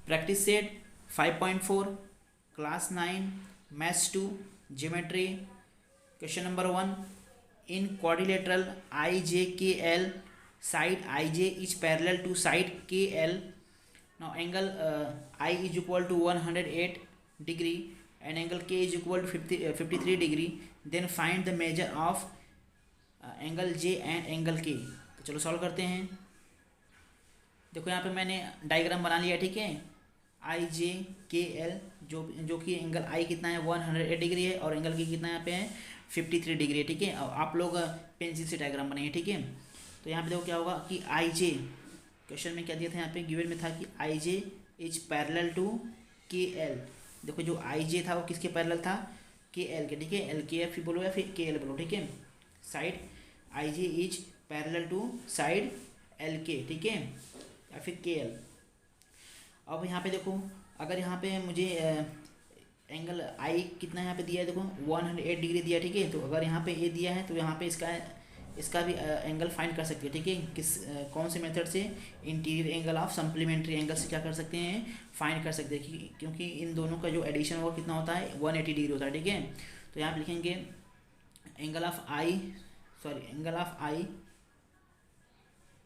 Practice set 5.4 class 9 maths 2 geometry. Question number 1, in quadrilateral I J K L side I J is parallel to side K L. Now angle I is equal to 108 degree and angle K is equal to 53 degree. Then find the measure of angle J and angle K. तो चलो solve करते हैं। देखो यहाँ पे मैंने diagram बना लिया, ठीक है। आई जे के एल जो कि एंगल आई कितना है 108 डिग्री है और एंगल की कितना यहाँ पे है 53 डिग्री है, ठीक है। और आप लोग पेंसिल से डायग्राम बनाइए, ठीक है। तो यहाँ पे देखो क्या होगा कि आई जे, क्वेश्चन में क्या दिया था यहाँ पे गिवन में था कि आई जे इज पैरेलल टू के एल। देखो जो आई जे था वो किसके पैरेलल था, के एल के, ठीक है। एल के एफ बोलो या फिर के एल बोलो, ठीक है। Side I J is parallel to side L K, ठीक है, या फिर के एल। अब यहाँ पे देखो अगर यहाँ पे मुझे एंगल आई कितना यहाँ पे दिया है, देखो 108 डिग्री दिया, ठीक है। तो अगर यहाँ पे ए दिया है तो यहाँ पे इसका भी एंगल फाइंड कर सकते हैं, ठीक है। कौन से मेथड से, interior angle of supplementary angle से क्या कर सकते हैं, फाइंड कर सकते हैं, क्योंकि इन दोनों का जो एडिशन होगा कितना होता है 180 डिग्री होता है, ठीक है। तो यहाँ पे लिखेंगे angle of I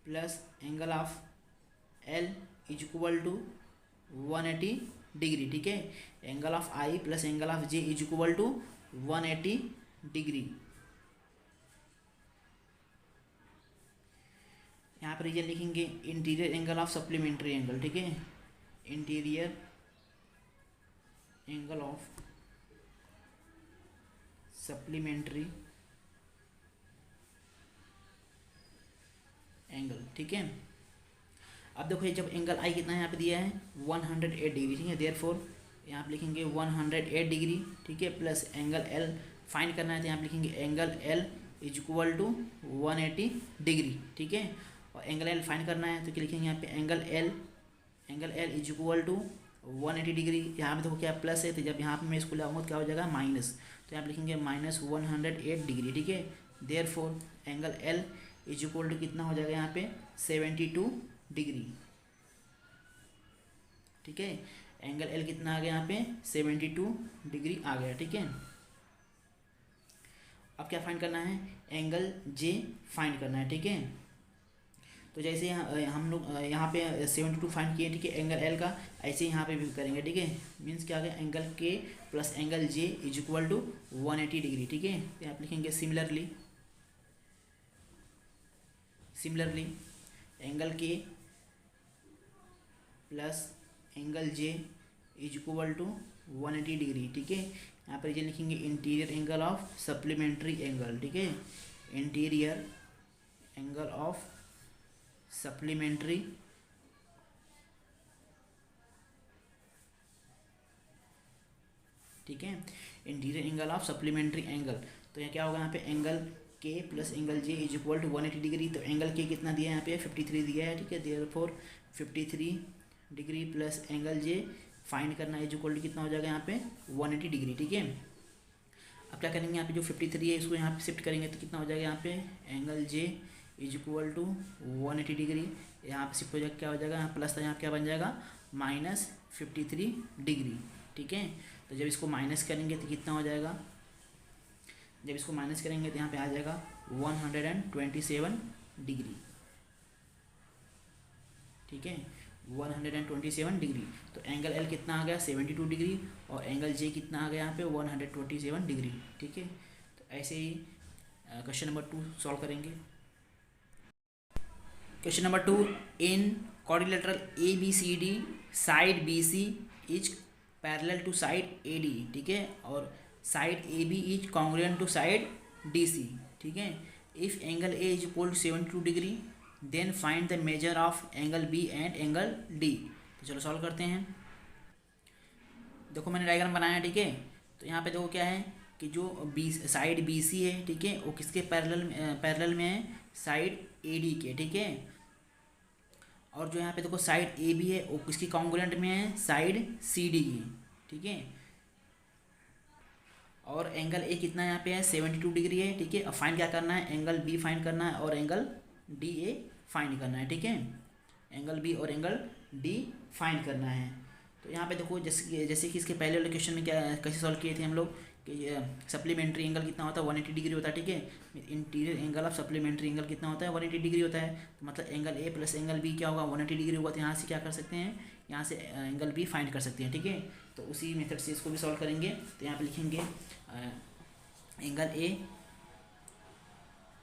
plus angle of L is equal to 180 degree, ठीक है। Angle of I plus angle of J is equal to 180 degree. यहाँ पर रीजन लिखेंगे interior angle of supplementary angle, ठीक है। Interior angle of supplementary angle, ठीक है। अब देखो ये जब एंगल आई कितना है यहाँ पे दिया है 108 डिग्री, ठीक है। देयरफॉर यहाँ पे लिखेंगे 108 डिग्री, ठीक है, प्लस एंगल एल फाइंड करना है तो यहाँ पे लिखेंगे angle L is equal to 180 degree, ठीक है। और एंगल एल फाइंड करना है तो क्या लिखेंगे यहाँ पे angle L is equal to 180 degree. यहाँ पे देखो क्या प्लस है, तो जब यहाँ पे मैं इसको लगाऊंगा तो क्या हो जाएगा माइनस, तो यहाँ पे लिखेंगे माइनस 108 डिग्री, ठीक है। Therefore angle L is equal to कितना हो जाएगा यहाँ पे 72 डिग्री, ठीक है। एंगल एल कितना आ गया यहाँ पे 72 डिग्री आ गया, ठीक है। अब क्या फाइंड करना है, एंगल जे फाइंड करना है, ठीक है। तो जैसे हम लोग यहाँ पे 72 फाइंड किए, ठीक है, एंगल एल का, ऐसे यहाँ पे भी करेंगे, ठीक है। मीन्स क्या आ गया angle K plus angle J is equal to 180 degree, ठीक है। तो यहाँ पे लिखेंगे similarly angle K plus angle J is equal to 180 degree, ठीक है। यहाँ पर ये लिखेंगे interior angle of supplementary angle, ठीक है। इंटीरियर एंगल ऑफ सप्लीमेंट्री ठीक है, interior angle of supplementary angle. तो यहाँ क्या होगा यहाँ पे angle K plus angle J is equal to 180 degree. तो एंगल के कितना दिया है यहाँ पे 53 दिया है, ठीक है। देयरफॉर 53 डिग्री प्लस एंगल जे फाइंड करना इज इक्वल टू कितना हो जाएगा यहाँ पे 180 डिग्री, ठीक है। अब क्या करेंगे यहाँ पे जो 53 है इसको यहाँ पे शिफ्ट करेंगे तो कितना हो जाएगा यहाँ पे angle J is equal to 180 degree. यहाँ पे शिफ्ट हो जाएगा, क्या हो जाएगा यहाँ प्लस था, यहाँ क्या बन जाएगा माइनस 53 डिग्री, ठीक है। तो जब इसको माइनस करेंगे तो कितना हो जाएगा, जब इसको माइनस करेंगे तो यहाँ पे आ जाएगा 127 डिग्री, ठीक है, 127 डिग्री। तो एंगल एल कितना आ गया 72 डिग्री और एंगल जे कितना आ गया यहाँ पे 127 डिग्री, ठीक है। तो ऐसे ही क्वेश्चन नंबर 2 सॉल्व करेंगे। Question number 2, in quadrilateral A B C D side B C is parallel to side A D, ठीक है, और side A B is congruent to side D C, ठीक है। If angle A is equal to 72 degree then find the measure of angle B and angle D. तो चलो solve करते हैं। देखो मैंने डायग्राम बनाया है, ठीक है। तो यहाँ पे देखो क्या है कि जो साइड बी सी है, ठीक है, वो किसके पैरेलल में है साइड ए डी के, ठीक है। और जो यहाँ पे देखो साइड ए बी है वो किसकी कॉन्ग्रुएंट में है साइड सी डी की, ठीक है। और एंगल ए कितना यहाँ पे है 72 डिग्री है, ठीक है। अब फाइंड क्या करना है, एंगल बी फाइंड करना है और एंगल डी ए फाइंड करना है, ठीक है। एंगल बी और एंगल डी फाइंड करना है। तो यहाँ पे देखो जैसे कि इसके पहले वाले क्वेश्चन में क्या कैसे सॉल्व किए थे हम लोग कि सप्लीमेंट्री एंगल कितना होता है 180 डिग्री होता है, ठीक है। Interior angle of supplementary angle कितना होता है 180 डिग्री होता है। तो मतलब angle A plus angle B क्या होगा 180 डिग्री होगा। तो यहाँ से क्या कर सकते हैं, यहाँ से एंगल बी फाइंड कर सकते हैं, ठीक है। तो उसी मेथड से इसको भी सॉल्व करेंगे। तो यहाँ पे लिखेंगे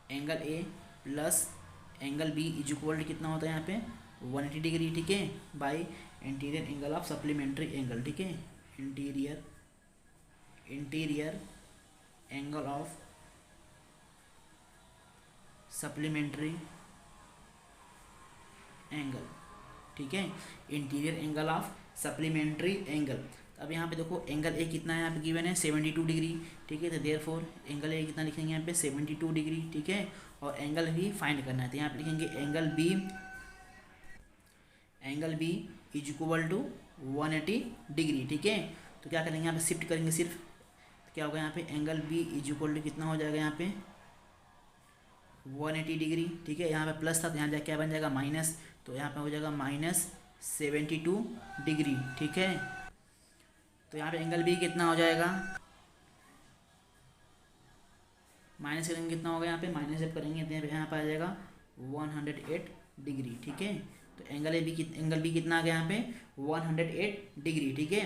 angle A plus angle B is equal कितना होता है यहाँ पे 180 डिग्री, ठीक है, by interior angle of supplementary angle, ठीक है। Interior angle of supplementary angle, ठीक है, interior angle of supplementary angle. अब यहाँ पे देखो एंगल ए कितना है यहाँ पे गिवन है 72 डिग्री, ठीक है। तो देयरफॉर एंगल ए कितना लिखेंगे यहाँ पे 72 डिग्री, ठीक है। और एंगल भी फाइंड करना है। तो यहाँ पे लिखेंगे angle B is equal to 180 degree, ठीक है। तो क्या करेंगे यहाँ पे शिफ्ट करेंगे सिर्फ, तो क्या होगा यहाँ पे angle B is equal to कितना हो जाएगा यहाँ पे 180 डिग्री, ठीक है। यहाँ पे प्लस था तो यहाँ जाके क्या बन जाएगा माइनस, तो यहाँ पे हो जाएगा -72 डिग्री, ठीक है। तो यहाँ पे एंगल बी कितना हो जाएगा, माइनस करेंगे कितना होगा यहाँ पे, माइनस जब करेंगे तो यहाँ पे आ जाएगा 108 डिग्री, ठीक है। तो एंगल बी कितना आ गया यहाँ पे 108 डिग्री, ठीक है।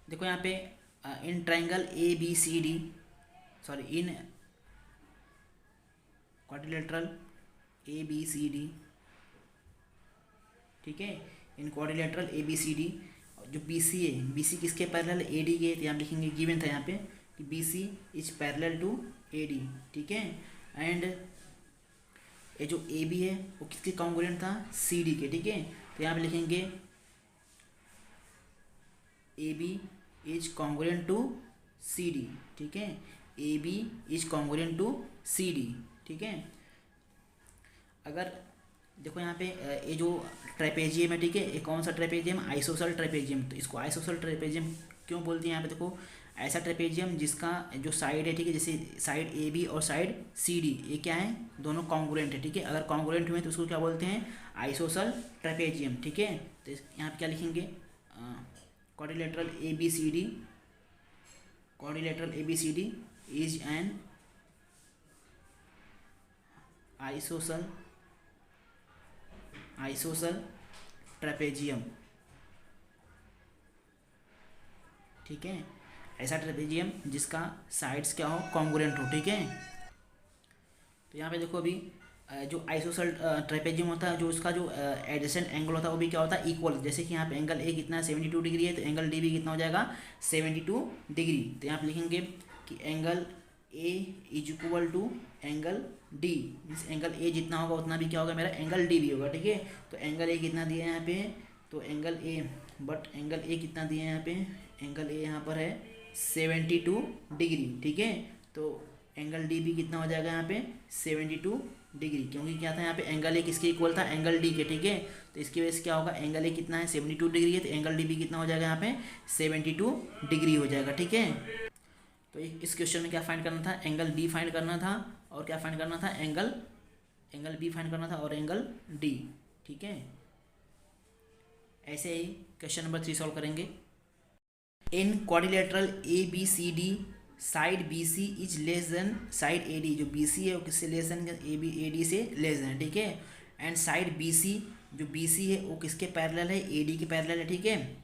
देखो यहाँ पे in triangle A B C D, sorry in quadrilateral A B C D, ठीक है, in quadrilateral A B C D, जो बी सी है, बी सी किसके पैरेलल ए डी के, तो यहाँ लिखेंगे गिवन था यहाँ पे कि B C is parallel to A D, ठीक है। एंड ये जो ए बी है वो किसके कॉन्ग्रुएंट था सी डी के, ठीक है। तो यहाँ पे लिखेंगे A B is congruent to C D, ठीक है, A B is congruent to C D, ठीक है। अगर देखो यहाँ पे ये जो ट्रेपेजियम है, ठीक है, ये कौन सा ट्रेपेजियम, आइसोसेल ट्रेपेजियम। तो इसको आइसोसेल ट्रेपेजियम क्यों बोलते हैं यहाँ पे, देखो ऐसा ट्रेपेजियम जिसका जो साइड है, ठीक है, जैसे साइड ए बी और साइड सी डी, ये क्या है दोनों कॉन्ग्रुएंट है, ठीक है। अगर कॉन्ग्रुएंट हुए तो उसको क्या बोलते हैं आइसोसेल ट्रेपेजियम, ठीक है। तो यहाँ पे क्या लिखेंगे quadrilateral A B C D, quadrilateral A B C D is an isosceles trapezium, ठीक है, ऐसा ट्रेपेजियम जिसका साइड्स क्या हो कॉन्ग्रुएंट हो, ठीक है। तो यहाँ पे देखो अभी जो आइसोसेल ट्रेपेजियम होता है, जो उसका जो एडजेसेंट एंगल होता है वो भी क्या होता है इक्वल। जैसे कि यहाँ पे एंगल ए कितना 72 डिग्री है, तो एंगल डी भी कितना हो जाएगा 72 डिग्री। तो यहाँ पे लिखेंगे कि angle A is equal to angle D, means angle A जितना होगा उतना भी क्या होगा मेरा एंगल डी भी होगा, ठीक है। तो एंगल ए कितना दिया है यहाँ पे, तो एंगल ए कितना दिया है यहाँ पे, एंगल ए यहाँ पर है 72 डिग्री, ठीक है। तो एंगल डी भी कितना हो जाएगा यहाँ पे 72 डिग्री, क्योंकि क्या था यहाँ पे एंगल ए किसके इक्वल था एंगल डी के, ठीक है। तो इसकी वजह से क्या होगा एंगल ए कितना है 72 डिग्री है, तो एंगल डी भी कितना हो जाएगा यहाँ पे 72 डिग्री हो जाएगा, ठीक है। तो इस क्वेश्चन में क्या फाइंड करना था, एंगल बी फाइंड करना था, और क्या फाइंड करना था एंगल बी फाइंड करना था, और एंगल डी, ठीक है। ऐसे ही क्वेश्चन नंबर 3 सॉल्व करेंगे। In quadrilateral A B C D side B C is less than side A D, जो बी सी है वो किससे लेस देन ए डी से लेस देन, ठीक है। एंड साइड बी सी, जो बी सी है वो किसके पैरेलल है ए डी के पैरेलल है, ठीक है।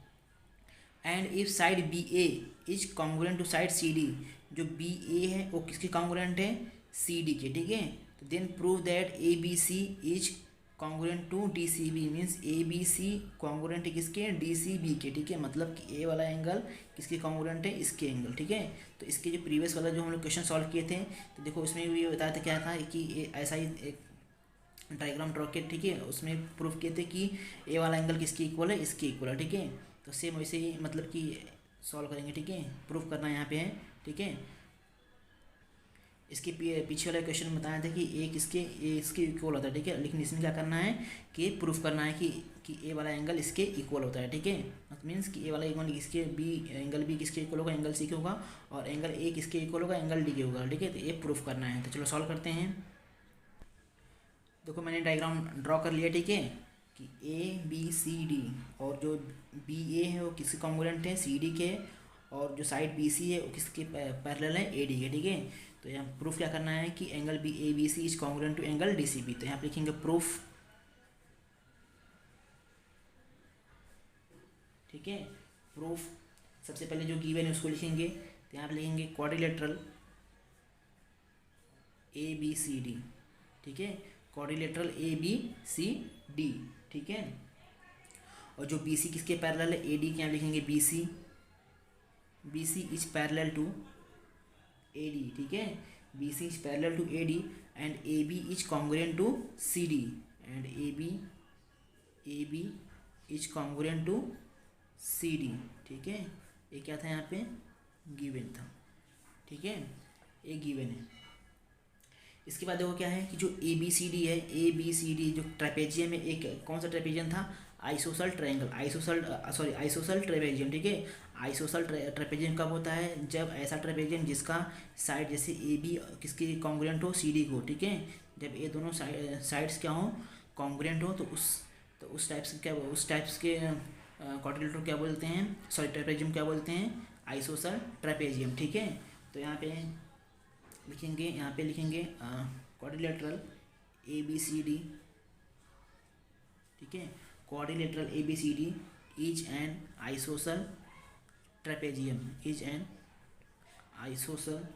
And if side B A is congruent to side C D, जो बी ए है वो किसके कॉन्ग्रुएंट है सी डी के, ठीक है। तो then prove that A B C is congruent to D C B, means A B C congruent है किसके डी सी बी के, ठीक है। मतलब कि ए वाला एंगल किसके कॉन्ग्रुएंट है इसके एंगल, ठीक है। तो इसके जो प्रीवियस वाला जो हम लोग क्वेश्चन सॉल्व किए थे, तो देखो उसमें भी बताया था क्या था कि ऐसा ही एक डायग्राम ड्रॉ किया, ठीक है। उसमें प्रूफ किए थे कि ए वाला एंगल किसके इक्वल है इसके इक्वल है, ठीक है। तो सेम वैसे ही मतलब कि सॉल्व करेंगे, ठीक है, प्रूफ करना यहाँ पे है, ठीक है। इसके पीछे वाले क्वेश्चन में बताया था कि ए इसके इक्वल होता है, ठीक है। लेकिन इसमें क्या करना है कि प्रूफ करना है कि ए वाला एंगल इसके इक्वल होता है, ठीक है। मीन्स कि ए वाला एंगल इसके एंगल बी किसके इक्वल होगा एंगल सी के होगा, और एंगल ए किसके इक्वल होगा एंगल डी के होगा, ठीक है। तो ये प्रूफ करना है। तो चलो सॉल्व करते हैं। देखो मैंने डायग्राम ड्रॉ कर लिया, ठीक है, कि ए बी सी डी और जो बी ए है वो किसके कॉन्ग्रुएंट है, सी डी के, और जो साइड बी सी है वो किसके पैरेलल है, ए डी के। ठीक है, तो यहाँ प्रूफ क्या करना है कि angle B A B C is congruent to angle D C B. तो यहाँ पे लिखेंगे प्रूफ। ठीक है, प्रूफ सबसे पहले जो गिवन है उसको लिखेंगे। तो यहाँ पे लिखेंगे quadrilateral A B C D. ठीक है, quadrilateral A B C D. ठीक है, और जो बी सी किसके पैरेलल है, ए डी के, यहाँ लिखेंगे B C. B C is parallel to A D. ठीक है, B C is parallel to A D and A B is congruent to C D and A B is congruent to C D. ठीक है, ये क्या था यहाँ पे, given था। ठीक है, ये गिवन है। इसके बाद देखो क्या है कि जो ए बी सी डी है, ए बी सी डी जो ट्रेपेजियम में, एक कौन सा ट्रेपेजियम था, आइसोसेल ट्रायंगल, आइसोसेल ट्रेपेजियम। ठीक है, आइसोसेल ट्रेपेजियम कब होता है, जब ऐसा ट्रेपेजियम जिसका साइड जैसे ए बी किसके कॉन्ग्रुएंट हो, सी डी को। ठीक है, जब ये दोनों साइड्स क्या हो, कॉन्ग्रुएंट हो, तो उस टाइप्स के क्वाड्रिलेटरल क्या बोलते हैं, सॉरी ट्रेपेजियम क्या बोलते हैं, आइसोसेल ट्रेपेजियम। ठीक है, तो यहाँ पे लिखेंगे quadrilateral A B C D. ठीक है, quadrilateral A B C D is an isosceles trapezium, is an isosceles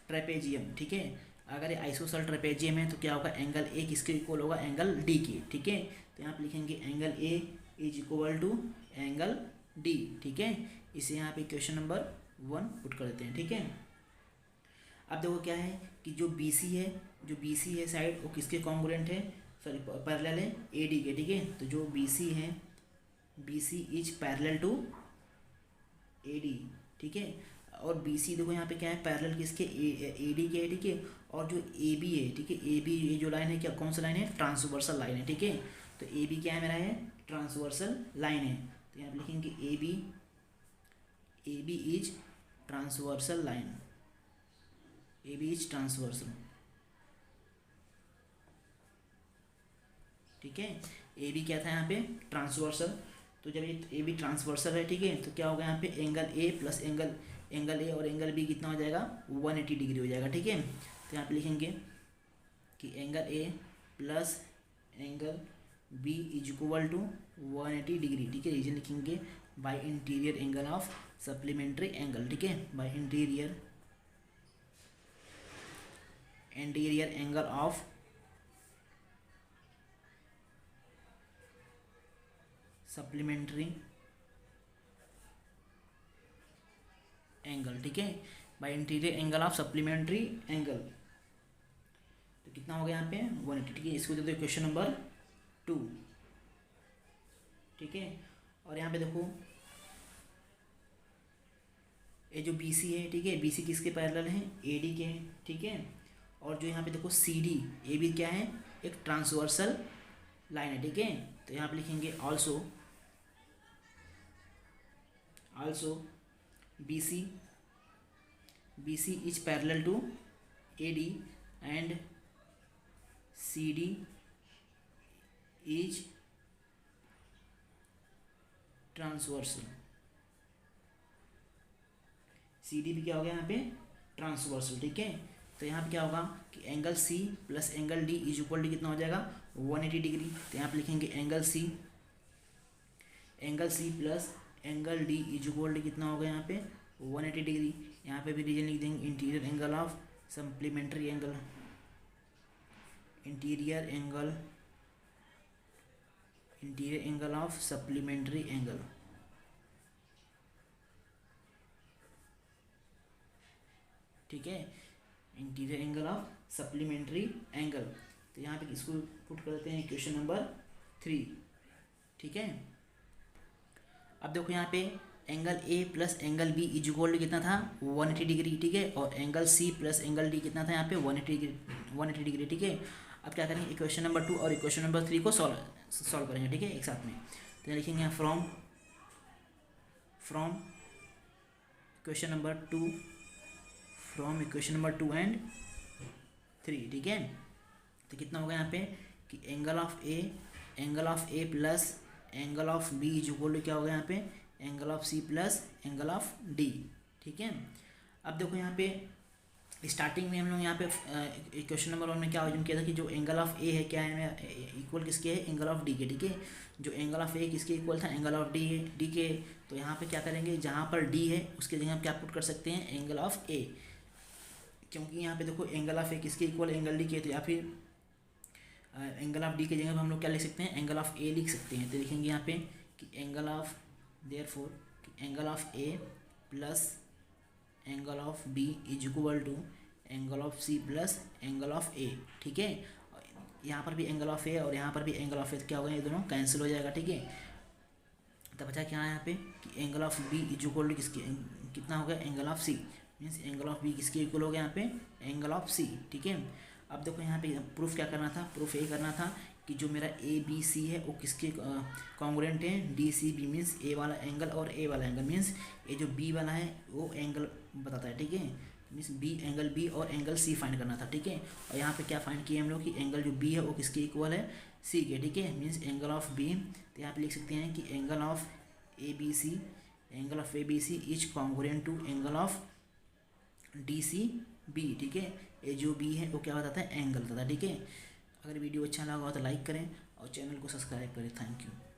trapezium. ठीक है, अगर ये आइसोसेल ट्रेपेजियम है तो क्या होगा, एंगल ए किसके इक्वल होगा, एंगल डी के। ठीक है, तो यहाँ पे लिखेंगे angle A is equal to angle D. ठीक है, इसे यहाँ पे क्वेश्चन नंबर 1 पुट कर देते हैं। ठीक है, अब देखो क्या है कि जो बी सी है साइड, वो किसके कॉन्ग्रुएंट है, सॉरी पैरेलल है ए डी के। ठीक है, तो जो बी सी है, B C is parallel to A D. ठीक है, और बी सी देखो यहाँ पे क्या है, पैरेलल किसके, ए डी के। ठीक है, और जो ए बी है, ठीक है, ए बी ये जो लाइन है, क्या कौन सा लाइन है, ट्रांसवर्सल लाइन है। ठीक है, तो ए बी क्या है मेरा, है ट्रांसवर्सल लाइन है। तो यहाँ पे लिखेंगे A B is transversal line, A B is transversal. ठीक है, ए बी क्या था यहाँ पे, ट्रांसवर्सल। तो जब ये ए बी ट्रांसवर्सल है, ठीक है, तो क्या होगा यहाँ पे, angle A plus angle A और एंगल बी कितना हो जाएगा, 180 डिग्री हो जाएगा। ठीक है, तो यहाँ पे लिखेंगे कि angle A plus angle B is equal to 180 degree. ठीक है, रीजन लिखेंगे by interior angle of supplementary angle. ठीक है, by interior angle of supplementary angle. ठीक है, by interior angle of supplementary angle. तो कितना हो गया यहाँ पे, 180। ठीक है, इसको दे दो क्वेश्चन नंबर 2। ठीक है, और यहाँ पे देखो ये जो बी सी है, ठीक है, बी सी किसके पैरेलल है, ए डी के। ठीक है, और जो यहाँ पे देखो सी डी, ए भी क्या है, एक ट्रांसवर्सल लाइन है। ठीक है, तो यहाँ पे लिखेंगे also B C is parallel to A D and C D is transversal. C D भी क्या हो गया यहाँ पे, ट्रांसवर्सल। ठीक है, तो यहाँ पे क्या होगा कि angle C plus angle D is equal to कितना हो जाएगा, 180 डिग्री। तो यहाँ पे लिखेंगे angle C plus angle D is equal to कितना होगा यहाँ पे, 180 डिग्री। यहाँ पे भी रीजन लिख देंगे interior angle of supplementary angle, interior angle of supplementary angle. ठीक है, interior angle of supplementary angle. तो यहाँ पे इसको पुट करते हैं क्वेश्चन नंबर 3। ठीक है, अब देखो यहाँ पे angle A plus angle B is equal to कितना था, 180 डिग्री। ठीक है, और angle C plus angle D कितना था यहाँ पे, 180 डिग्री। ठीक है, अब क्या करेंगे, इक्वेशन नंबर 2 और इक्वेशन नंबर 3 को सॉल्व करेंगे। ठीक है, एक साथ में। तो लिखेंगे from from equation number 2 and 3, ठीक है। तो कितना होगा यहाँ पे कि angle of A plus angle of B is equal to क्या होगा यहाँ पे angle of C plus angle of D, ठीक है। अब देखो यहाँ पे स्टार्टिंग में हम लोग यहाँ पे क्वेश्चन नंबर 1 में क्या अज्यूम किया था कि जो एंगल ऑफ ए है क्या है इक्वल किसके है एंगल ऑफ डी के, ठीक है। जो एंगल ऑफ ए किसके इक्वल था एंगल ऑफ डी के। तो यहाँ पे क्या करेंगे जहाँ पर डी है उसके जगह हम क्या पुट कर सकते हैं एंगल ऑफ ए, क्योंकि यहाँ पे देखो एंगल ऑफ ए किसके इक्वल एंगल डी के। तो या फिर एंगल ऑफ डी की जगह पर हम लोग क्या लिख सकते हैं एंगल ऑफ ए लिख सकते हैं। तो लिखेंगे यहाँ पे कि angle of therefore angle of A plus angle of B is equal to angle of C plus angle of A, ठीक है। यहाँ पर भी एंगल ऑफ ए और यहाँ पर भी एंगल ऑफ ए, क्या होगा ये दोनों कैंसिल हो जाएगा, ठीक है। तब बचा क्या है यहाँ पे कि angle of B is equal to किसके कितना हो गया angle of C, means angle of B किसके इक्वल हो गया यहाँ पे एंगल ऑफ सी, ठीक है। अब देखो यहाँ पे प्रूफ क्या करना था, प्रूफ ये करना था कि जो मेरा ए बी सी है वो किसके कॉन्ग्रुएंट है डी सी बी, मीन्स ए वाला एंगल और ए वाला एंगल, मीन्स ये जो बी वाला है वो एंगल बताता है, ठीक है। मीन्स बी एंगल बी और एंगल सी फाइंड करना था, ठीक है। और यहाँ पे क्या फाइंड किए हम लोग कि एंगल जो बी है वो किसके इक्वल है सी के, ठीक है। मीन्स एंगल ऑफ बी, तो यहाँ पे लिख सकते हैं कि angle of A B C, angle of A B C is congruent to angle of D C B, ठीक है। ये जो बी है वो क्या बताता है एंगल बताता है, ठीक है। अगर वीडियो अच्छा लगा हो तो लाइक करें और चैनल को सब्सक्राइब करें। Thank you.